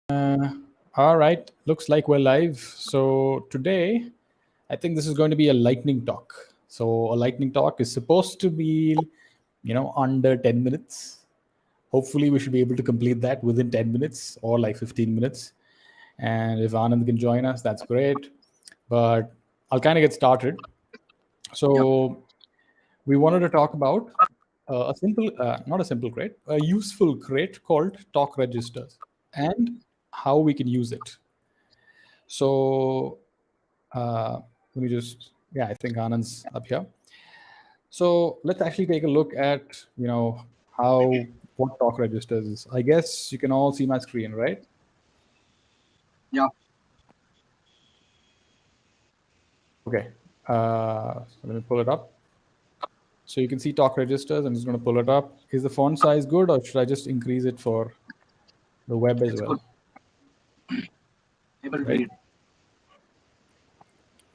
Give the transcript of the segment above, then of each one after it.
All right, looks like we're live. So today, I think this is going to be a lightning talk. So a lightning talk is supposed to be, under 10 minutes. Hopefully, we should be able to complete that within 10 minutes or like 15 minutes. And if Anand can join us, that's great. But I'll kind of get started. Yep. So we wanted to talk about not a simple crate, a useful crate called tock-registers and how we can use it. So let me just, yeah, I think Anand's up here. So let's actually take a look at, how what tock-registers is. I guess you can all see my screen, right? Yeah. Okay. So let me pull it up. So you can see tock-registers. I'm just going to pull it up. Is the font size good, or should I just increase it for the web as It's well? good. Able to Right? read.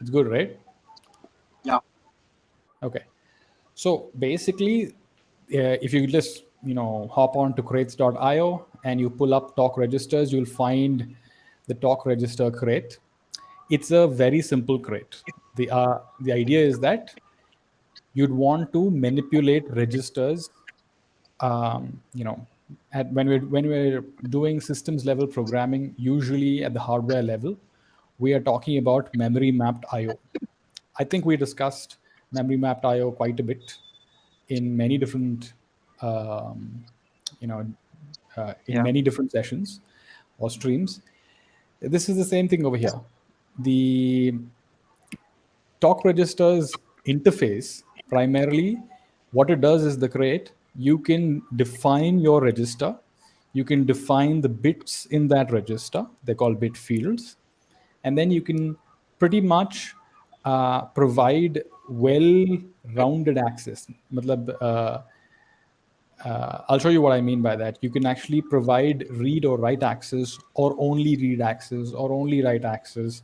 It's good, right? Yeah. Okay. So basically, if you just hop on to crates.io and you pull up tock-registers, you'll find the tock-register crate. It's a very simple crate. The idea is that you'd want to manipulate registers. When we're doing systems level programming, usually at the hardware level, we are talking about memory mapped IO. I think we discussed memory mapped IO quite a bit in many different, um, in Yeah. many different sessions or streams. This is the same thing over here. The tock registers interface, primarily what it does is the crate, you can define your register, you can define the bits in that register, they're called bit fields, and then you can pretty much provide well rounded access. Matlab, I'll show you what I mean by that. You can actually provide read or write access, or only read access, or only write access.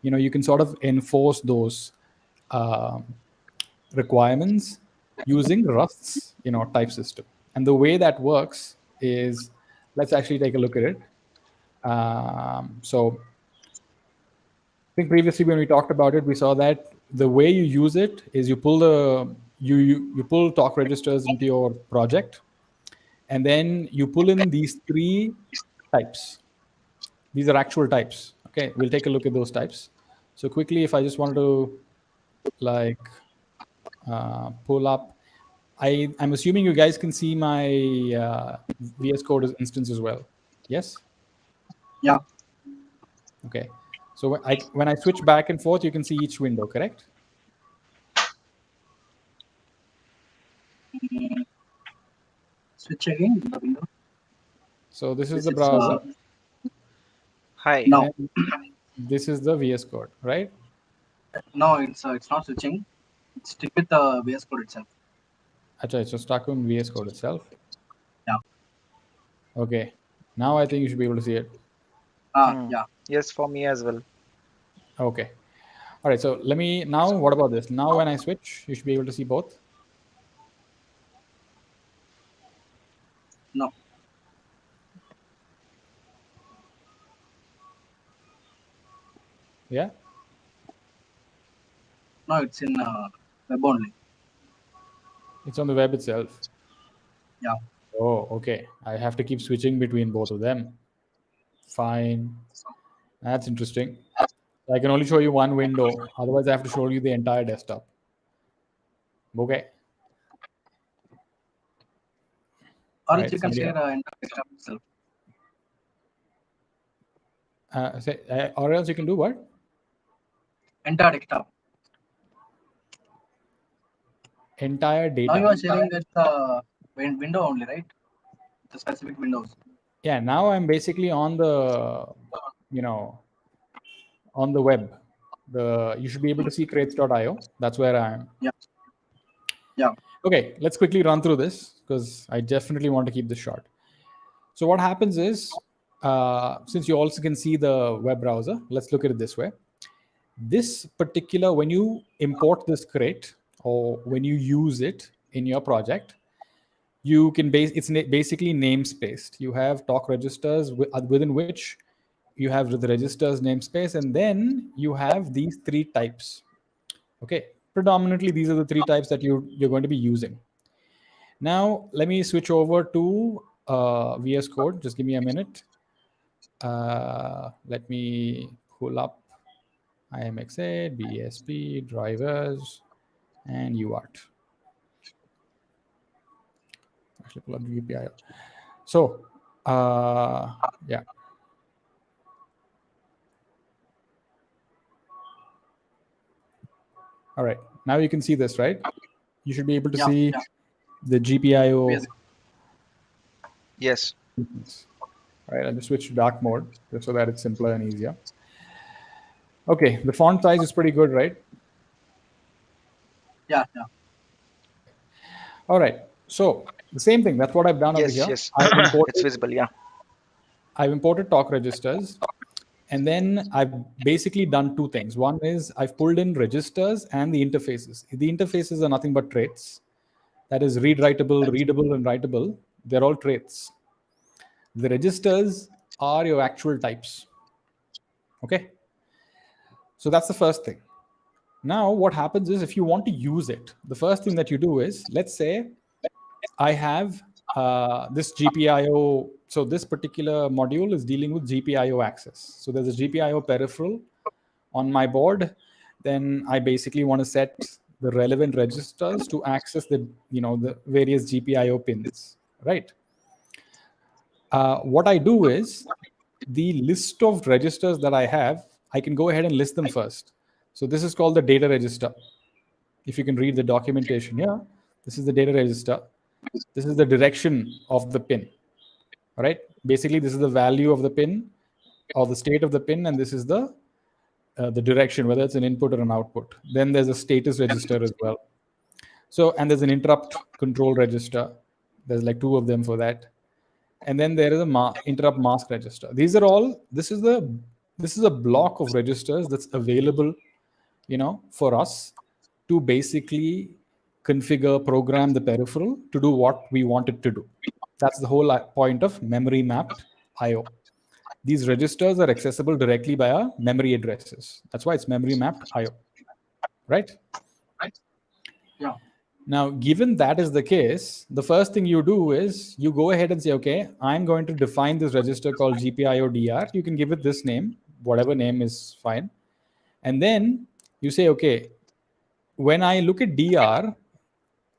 You can sort of enforce those requirements using Rust's type system. And the way that works is, let's actually take a look at it. So I think previously when we talked about it, we saw that the way you use it is you pull you pull tock registers into your project, and then you pull in these three types. These are actual types. Okay, we'll take a look at those types. So quickly, if I just wanted to like pull up, I'm assuming you guys can see my VS Code instance as well. Yes. Yeah. Okay. So when I switch back and forth, you can see each window, correct? Switch again the window. So this is This the is, browser. Hi. No. And this is the VS Code, right? No, it's not switching. Stick with the VS Code itself. Achha, so stuck on VS Code itself. Yeah. Okay. Now I think you should be able to see it. Yeah. Yes, for me as well. Okay. All right. So let me now. What about this? Now when I switch, you should be able to see both. No. Yeah. No, it's in web only. It's on the web itself. Yeah. Oh, okay. I have to keep switching between both of them. Fine. That's interesting. I can only show you one window. Otherwise, I have to show you the entire desktop. Okay. Or Right, you can somebody share else. entire desktop itself. Or else you can do what? Entire desktop. Entire data. Now you are sharing with the window only, right? The specific windows. Yeah. Now I'm basically on the, on the web. You should be able to see crates.io. That's where I am. Yeah. Yeah. Okay, let's quickly run through this because I definitely want to keep this short. So what happens is, since you also can see the web browser, let's look at it this way. This particular, when you import this crate or when you use it in your project, you can basically namespaced. You have talk registers within which you have the registers namespace, and then you have these three types. Okay, predominantly these are the three types that you're going to be using. Now let me switch over to VS Code. Just give me a minute. Let me pull up IMX8, BSP, drivers, and UART. Actually, pull up GPIO. So, yeah. All right. Now you can see this, right? You should be able to see the GPIO. Yes. All right, I'll just switch to dark mode just so that it's simpler and easier. Okay, the font size is pretty good, right? Yeah. All right. So the same thing. That's what I've done over Yes. here. Yes. I've imported, It's visible. Yeah. I've imported talk registers, and then I've basically done two things. One is I've pulled in registers and the interfaces. The interfaces are nothing but traits. That is readable, and writable. They're all traits. The registers are your actual types. Okay. So that's the first thing. Now, what happens is if you want to use it, the first thing that you do is, let's say I have this GPIO. So this particular module is dealing with GPIO access. So there's a GPIO peripheral on my board. Then I basically want to set the relevant registers to access the various GPIO pins, right? What I do is the list of registers that I have, I can go ahead and list them first. So this is called the data register. If you can read the documentation here, this is the data register. This is the direction of the pin. All right. Basically, this is the value of the pin or the state of the pin, and this is the direction, whether it's an input or an output. Then there's a status register as well. So, and there's an interrupt control register. There's like two of them for that. And then there is a interrupt mask register. These are all. This is a block of registers that's available, for us to basically configure, program the peripheral to do what we want it to do. That's the whole point of memory mapped I/O. These registers are accessible directly via memory addresses. That's why it's memory mapped I/O, right? Yeah. Now, given that is the case, the first thing you do is you go ahead and say, okay, I'm going to define this register called GPIO-DR. You can give it this name, whatever name is fine. And then you say, okay, when I look at DR,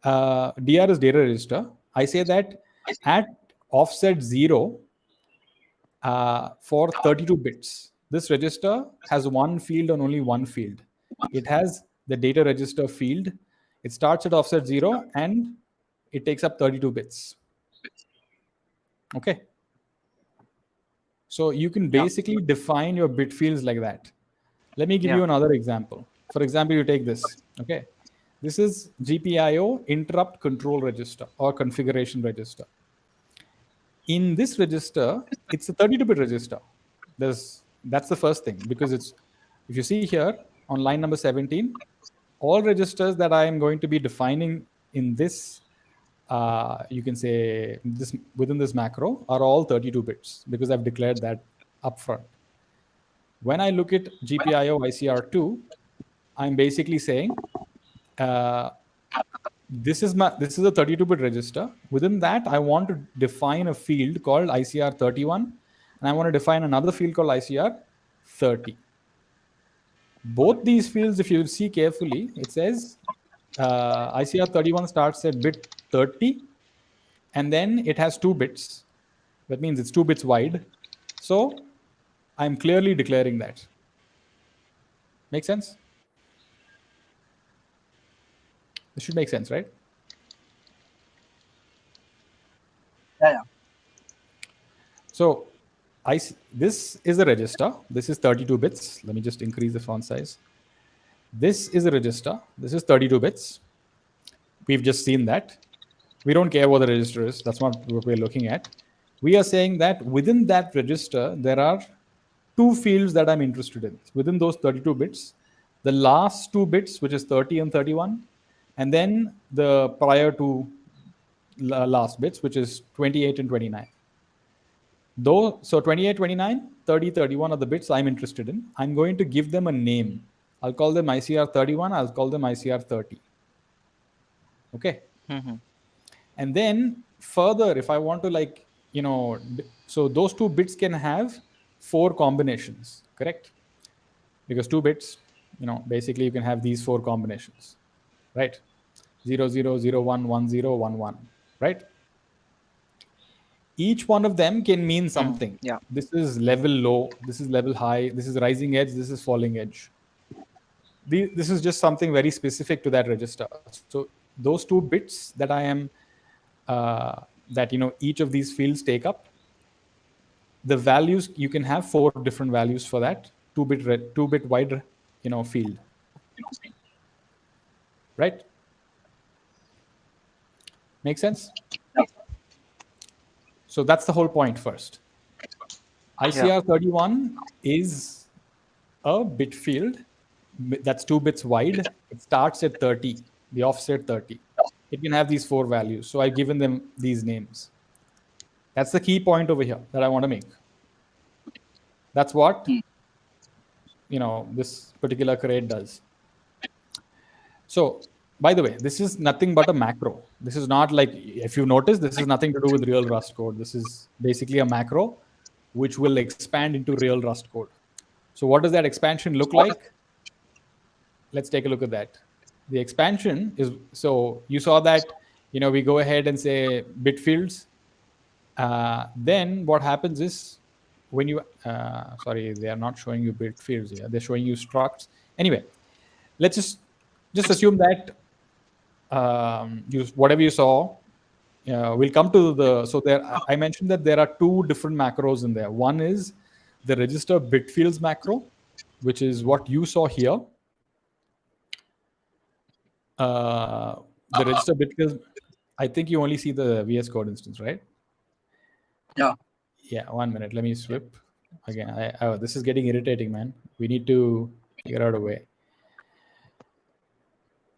DR is data register. I say that at offset 0 for 32 bits, this register has one field and only one field. It has the data register field. It starts at offset 0 and it takes up 32 bits. Okay. So you can basically define your bit fields like that. Let me give you another example. For example, you take this. Okay. This is GPIO interrupt control register or configuration register. In this register, it's a 32-bit register. That's the first thing, because if you see here on line number 17, all registers that I am going to be defining in this, you can say this within this macro are all 32 bits because I've declared that upfront. When I look at GPIO ICR2, I'm basically saying this is a 32-bit register. Within that, I want to define a field called ICR31, and I want to define another field called ICR30. Both these fields, if you see carefully, it says ICR31 starts at bit 30, and then it has 2 bits. That means it's 2 bits wide. So I'm clearly declaring that. Make sense? This should make sense, right? Yeah. So this is a register. This is 32 bits. Let me just increase the font size. This is a register. This is 32 bits. We've just seen that. We don't care what the register is. That's not what we're looking at. We are saying that within that register, there are 2 fields that I'm interested in. Within those 32 bits, the last 2 bits, which is 30 and 31, and then the prior 2 last bits, which is 28 and 29. Though, so 28, 29, 30, 31 are the bits I'm interested in. I'm going to give them a name. I'll call them ICR31. I'll call them ICR30. Okay. Mm-hmm. And then further, if I want to so those two bits can have 4 combinations, correct? Because 2 bits, basically you can have these 4 combinations, right? 0, 0, 0, 1, 1, 0, 1, 1, right? Each one of them can mean something. Yeah. This is level low, this is level high, this is rising edge, this is falling edge. This is just something very specific to that register. So those 2 bits that I am that each of these fields take up, the values, you can have 4 different values for that 2-bit wide field, right? Make sense? So that's the whole point. First, ICR31 is a bit field that's 2 bits wide. It starts at 30, the offset 30. It can have these 4 values. So I've given them these names. That's the key point over here that I want to make. That's what this particular crate does. So, by the way, this is nothing but a macro. This is not like, if you notice, this is nothing to do with real Rust code. This is basically a macro which will expand into real Rust code. So what does that expansion look like? Let's take a look at that. The expansion is, so you saw that, we go ahead and say bit fields. Then what happens is, when you, sorry, they are not showing you bit fields here. They're showing you structs. Anyway, let's just assume that whatever you saw, we'll come to the, so there, I mentioned that there are 2 different macros in there. One is the register bit fields macro, which is what you saw here. The register bit fields, I think you only see the VS Code instance, right? Yeah. Yeah, 1 minute. Let me swip again. This is getting irritating, man. We need to figure out a way.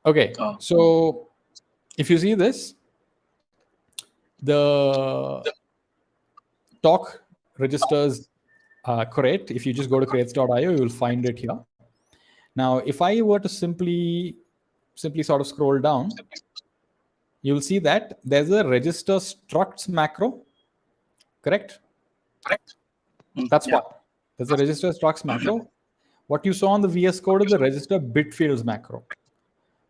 Okay, so if you see this, the tock registers crate, if you just go to crates.io, you will find it here. Now, if I were to simply sort of scroll down, you'll see that there's a register structs macro, correct? Correct. That's what. There's a register structs macro. What you saw on the VS Code is the register bit fields macro.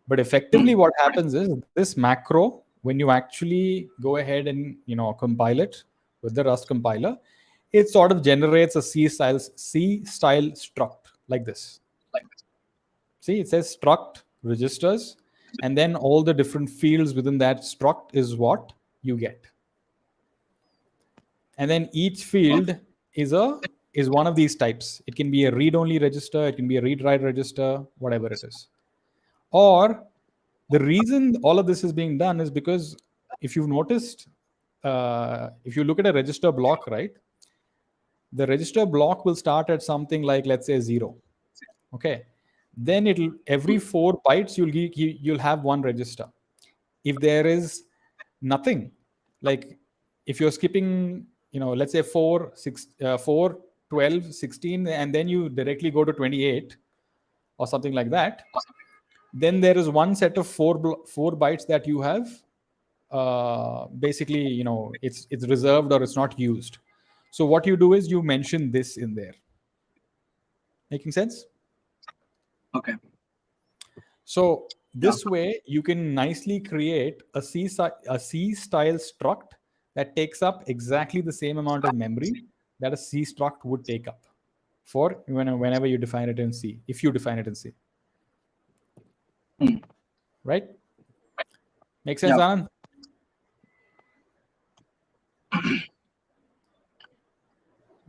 But effectively what happens is this macro, when you actually go ahead and compile it with the Rust compiler, it sort of generates a C-style struct like this. See, it says struct registers, and then all the different fields within that struct is what you get. And then each field is one of these types. It can be a read-only register, it can be a read-write register, whatever it is. Or the reason all of this is being done is because if you've noticed, if you look at a register block, right, the register block will start at something like, let's say 0. Okay. Then every 4 bytes you'll have one register. If there is nothing, like if you're skipping, let's say 4, 12, 16, and then you directly go to 28 or something like that, then there is one set of 4 bytes that you have basically, it's reserved or it's not used. So what you do is you mention this in there. Making sense? Okay. So this way you can nicely create a C-style struct that takes up exactly the same amount of memory that a C struct would take up for whenever you define it in C, if you define it in C. Right? Make sense, Anand?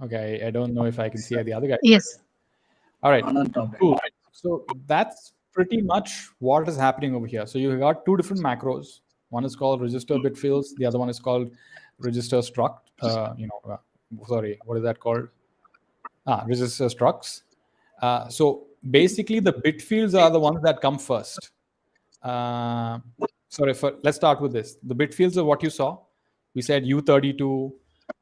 Okay, I don't know if I can see the other guy. Yes. All right, cool. So that's pretty much what is happening over here. So you got 2 different macros. One is called register bit fields. The other one is called register struct. Sorry, what is that called? Register structs. So basically, the bit fields are the ones that come first. let's start with this. The bit fields are what you saw. We said U32.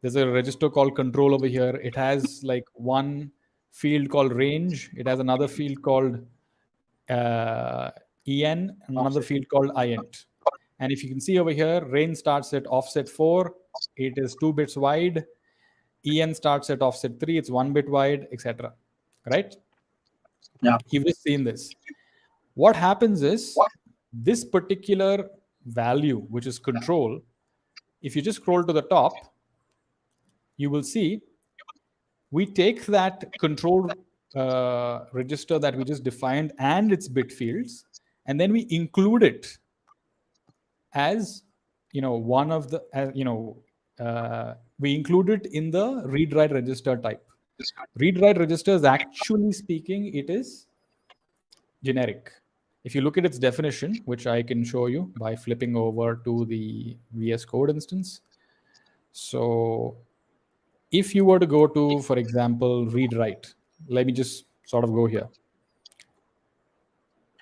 There's a register called control over here. It has like one field called range. It has another field called en, another field called int. And if you can see over here, range starts at offset 4. It is 2 bits wide. En starts at offset 3. It's 1 bit wide, etc. Right? Yeah. You've just seen this. What happens is this particular value, which is control, if you just scroll to the top, you will see we take that control register that we just defined and its bit fields, and then we include it as one of the we include it in the read write register type. Read write registers, actually speaking, it is generic. If you look at its definition, which I can show you by flipping over to the VS Code instance. So if you were to go to, for example, read write, let me just sort of go here.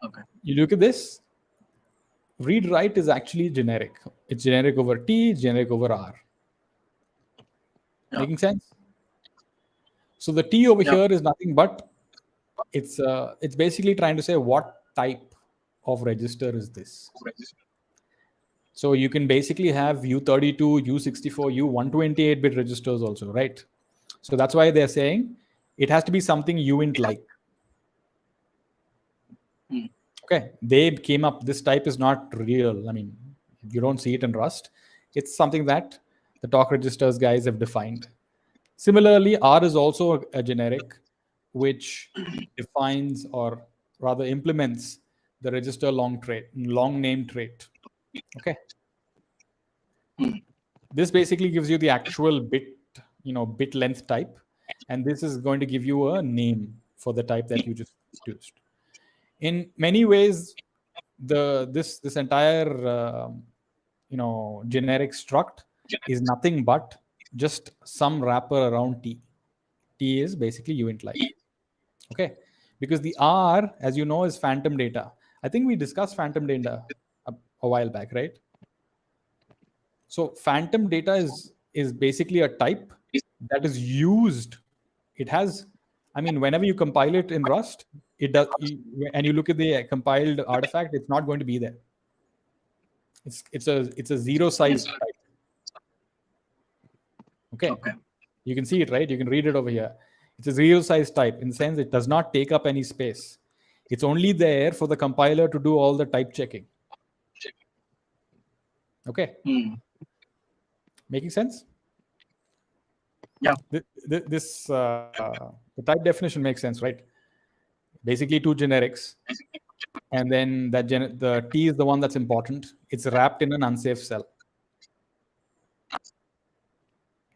Okay. You look at this, read write is actually generic. It's generic over T, generic over R. Yeah. Making sense? So the T over here is nothing but it's basically trying to say what type of register is this. So you can basically have U32, U64, U128-bit registers also, right? So that's why they're saying it has to be something uint-like. Okay, they came up, this type is not real. I mean, you don't see it in Rust. It's something that the tock-registers guys have defined. Similarly, R is also a generic which defines, or rather implements, the register long name trait. Okay. This basically gives you the actual bit length type, and this is going to give you a name for the type that you just used. In many ways, this entire generic struct is nothing but just some wrapper around T. T is basically uint-like. Okay, because the R, as you know, is phantom data. I think we discussed phantom data a while back, right? So phantom data is basically a type that is used. It has, I mean, whenever you compile it in Rust, it does, and you look at the compiled artifact, it's not going to be there. It's a zero size type. Okay. You can see it, right? You can read it over here. It's a zero size type in the sense it does not take up any space. It's only there for the compiler to do all the type checking. Okay. Making sense? Yeah. This the type definition makes sense, right? Basically two generics, and then the T is the one that's important. It's wrapped in an unsafe cell.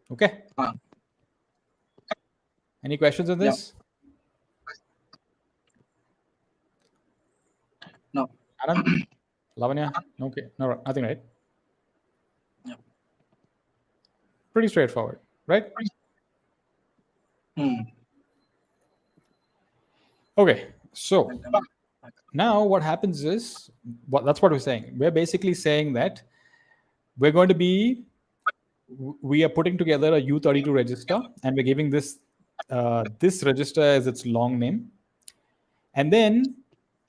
Okay. Any questions on this? No. Anand? Lavanya? Okay. No, nothing, right? Yeah. Pretty straightforward, right? Okay. So now what happens is, that's what we're saying. We're basically saying that we are putting together a U32 register, and we're giving this register as its long name. And then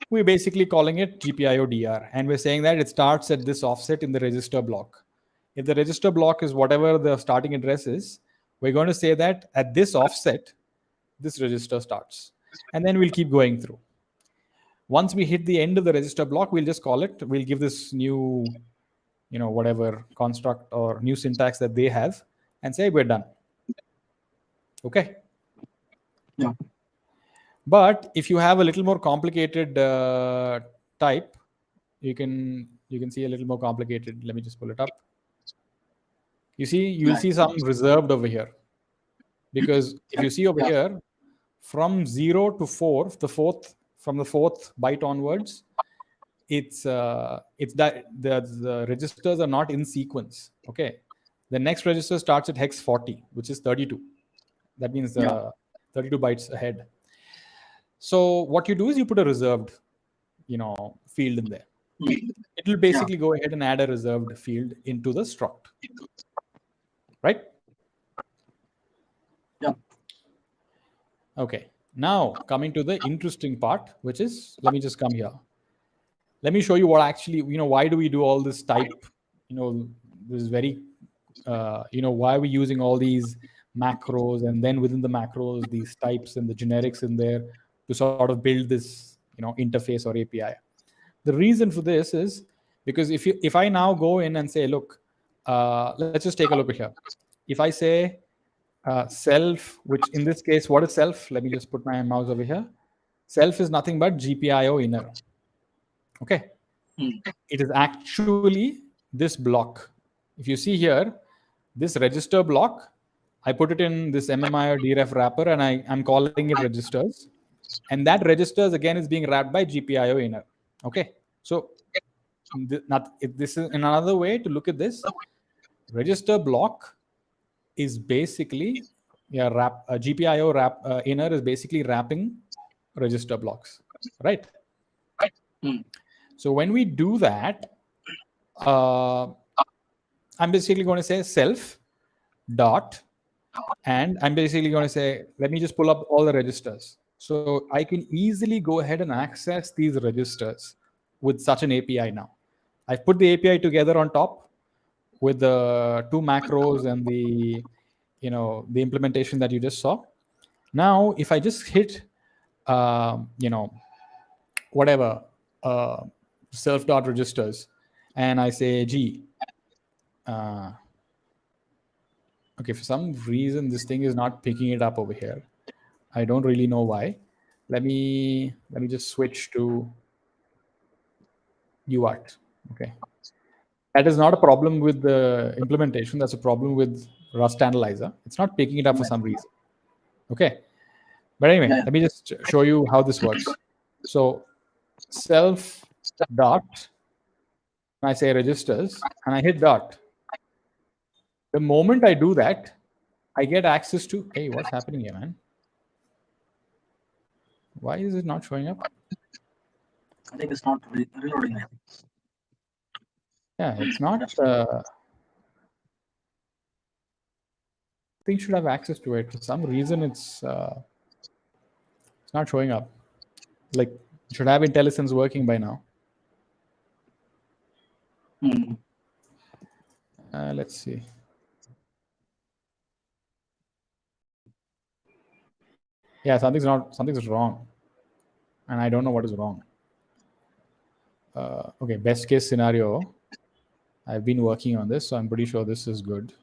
we're basically calling it GPIO-DR. And we're saying that it starts at this offset in the register block. If the register block is whatever the starting address is, we're going to say that at this offset, this register starts. And then we'll keep going through. Once we hit the end of the register block, we'll just call it, we'll give this new, whatever construct or new syntax that they have and say we're done. Okay. Yeah. But if you have a little more complicated type, you can see a little more complicated. Let me just pull it up. You see, you'll see some reserved over here. Because if you see over here, from 0 to 4, from the fourth byte onwards, it's that the registers are not in sequence. Okay. The next register starts at hex 40, which is 32. That means 32 bytes ahead. So what you do is you put a reserved, field in there. it will basically go ahead and add a reserved field into the struct, right? Yeah. Okay. Now coming to the interesting part, which is, let me just come here. Let me show you what actually, why do we do all this type, this is very, why are we using all these macros, and then within the macros, these types and the generics in there to sort of build this, interface or API. The reason for this is because if I now go in and say, look, let's just take a look at here. If I say self, which in this case, what is self? Let me just put my mouse over here. Self is nothing but GPIO inner. Okay. It is actually this block. If you see here, this register block, I put it in this MMI or DREF wrapper, and I'm calling it registers. And that registers again is being wrapped by GPIO inner. Okay. So this is another way to look at this. Register block is basically GPIO inner is basically wrapping register blocks, right? So when we do that, I'm basically going to say self dot, and I'm basically going to say, let me just pull up all the registers. So I can easily go ahead and access these registers with such an API now. I've put the API together on top with the two macros and the implementation that you just saw. Now, if I just hit, whatever, self dot registers, and I say G, okay, for some reason this thing is not picking it up over here. I don't really know why. Let me just switch to UART. Okay, that is not a problem with the implementation. That's a problem with Rust Analyzer. It's not picking it up for some reason. Okay, but anyway, let me just show you how this works. So self dot, I say registers, and I hit dot. The moment I do that, I get access to, hey, what's happening here, man? Why is it not showing up? I think it's not reloading. Yeah, it's not. Thing should have access to it. For some reason, it's not showing up. Like, it should have IntelliSense working by now. Let's see. Yeah, something's wrong, and I don't know what is wrong. Okay, best case scenario. I've been working on this, so I'm pretty sure this is good.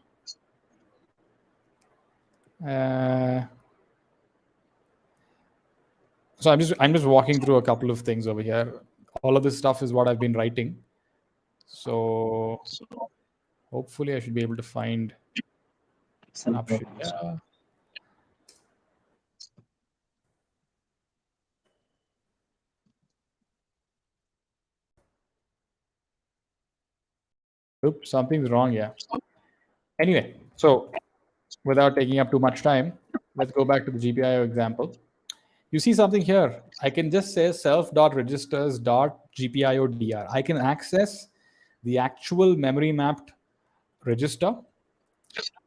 So I'm just walking through a couple of things over here. All of this stuff is what I've been writing. So hopefully I should be able to find an option. Yeah. Oops, something's wrong. Yeah. Anyway, so without taking up too much time, let's go back to the GPIO example. You see something here. I can just say self.registers.gpiodr. I can access the actual memory mapped register,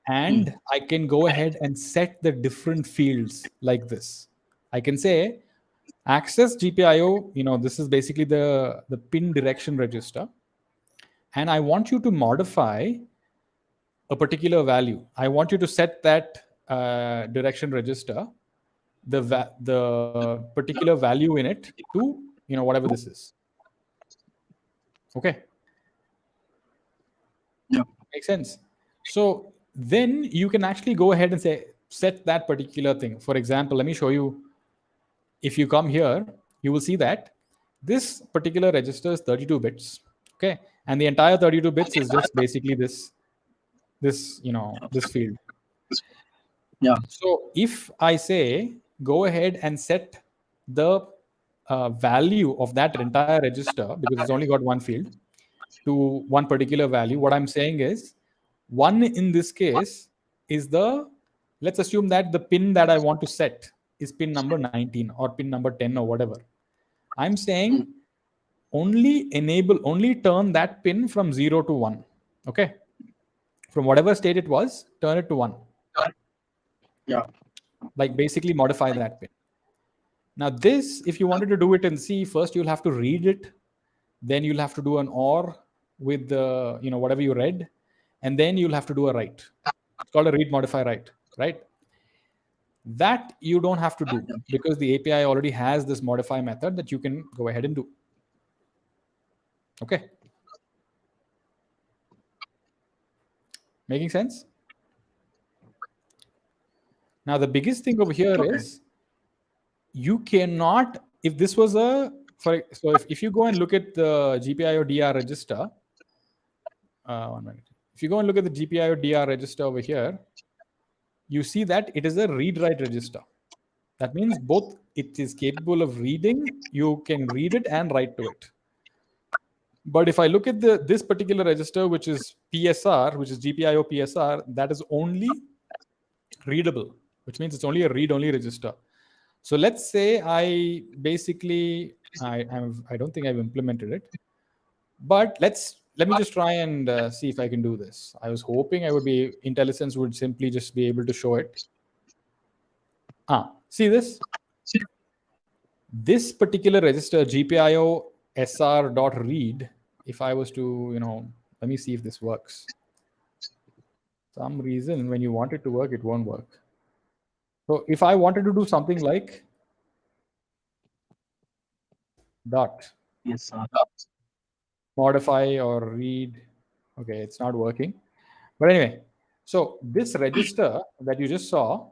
and I can go ahead and set the different fields like this. I can say access GPIO, this is basically the pin direction register. And I want you to modify a particular value. I want you to set that direction register, the particular value in it to, whatever this is. Okay. Yeah. Makes sense. So then you can actually go ahead and say, set that particular thing. For example, let me show you. If you come here, you will see that this particular register is 32 bits. Okay. And the entire 32 bits is just basically this field. Yeah. So if I say, go ahead and set the value of that entire register, because it's only got one field, to one particular value, what I'm saying is, one in this case is let's assume that the pin that I want to set is pin number 19 or pin number 10 or whatever. I'm saying only turn that pin from 0 to 1. Okay, from whatever state it was, turn it to 1. Yeah. Like basically modify that pin. Now this, if you wanted to do it in C, first you'll have to read it, then you'll have to do an OR with the whatever you read, and then you'll have to do a write. It's called a read, modify, write, right? That you don't have to do because the API already has this modify method that you can go ahead and do. Okay, making sense? Now the biggest thing over here is you cannot, if this was so if you go and look at the GPIO DR register, 1 minute. If you go and look at the GPIO DR register over here, you see that it is a read-write register. That means both it is capable of reading, you can read it and write to it. But if I look at this particular register, which is PSR, which is GPIO PSR, that is only readable, which means it's only a read-only register. So let's say I basically, I don't think I've implemented it, but let me just try and see if I can do this. I was hoping IntelliSense would simply just be able to show it. See this? This particular register, GPIO sr.read, if I was to, let me see if this works. Some reason when you want it to work, it won't work. So if I wanted to do something like dot modify or read, okay, it's not working. But anyway, so this register that you just saw,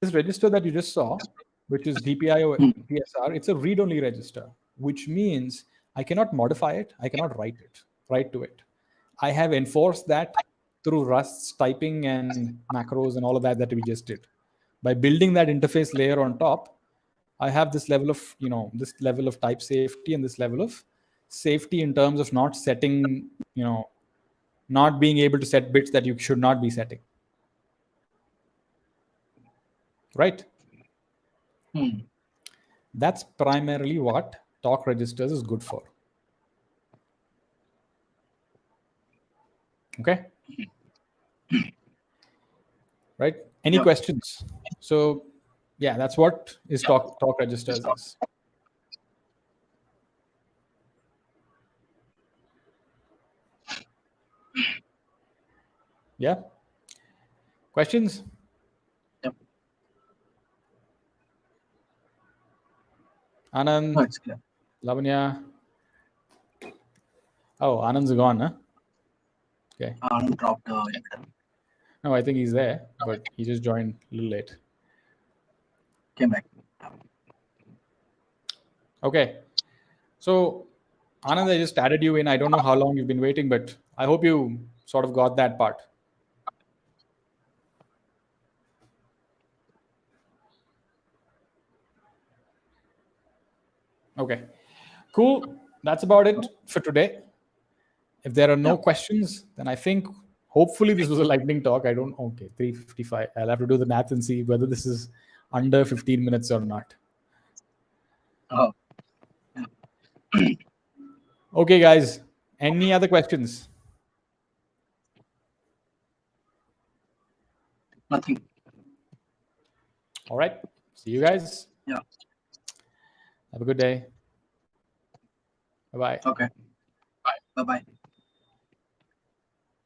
which is GPIO PSR, it's a read-only register, which means I cannot modify it, I cannot write to it. I have enforced that through Rust's typing and macros and all of that we just did. By building that interface layer on top, I have this level of type safety and this level of safety in terms of not setting, not being able to set bits that you should not be setting. Right? That's primarily what tock-registers is good for. Okay? Right? Any questions? So yeah, that's what is tock-registers is. Yeah? Questions? Yep. Anand, No, it's clear. Lavanya. Oh, Anand's gone, huh? Okay. Anand dropped. No, I think he's there, but he just joined a little late. Came back. Okay. So, Anand, I just added you in. I don't know how long you've been waiting, but I hope you sort of got that part. Okay. Cool. That's about it for today. If there are no questions, then I think hopefully this was a lightning talk. I don't. Okay, 3:55. I'll have to do the math and see whether this is under 15 minutes or not. Oh. Okay, guys. Any other questions? Nothing. All right. See you guys. Yeah. Have a good day. Bye-bye. Okay. Bye. Bye-bye.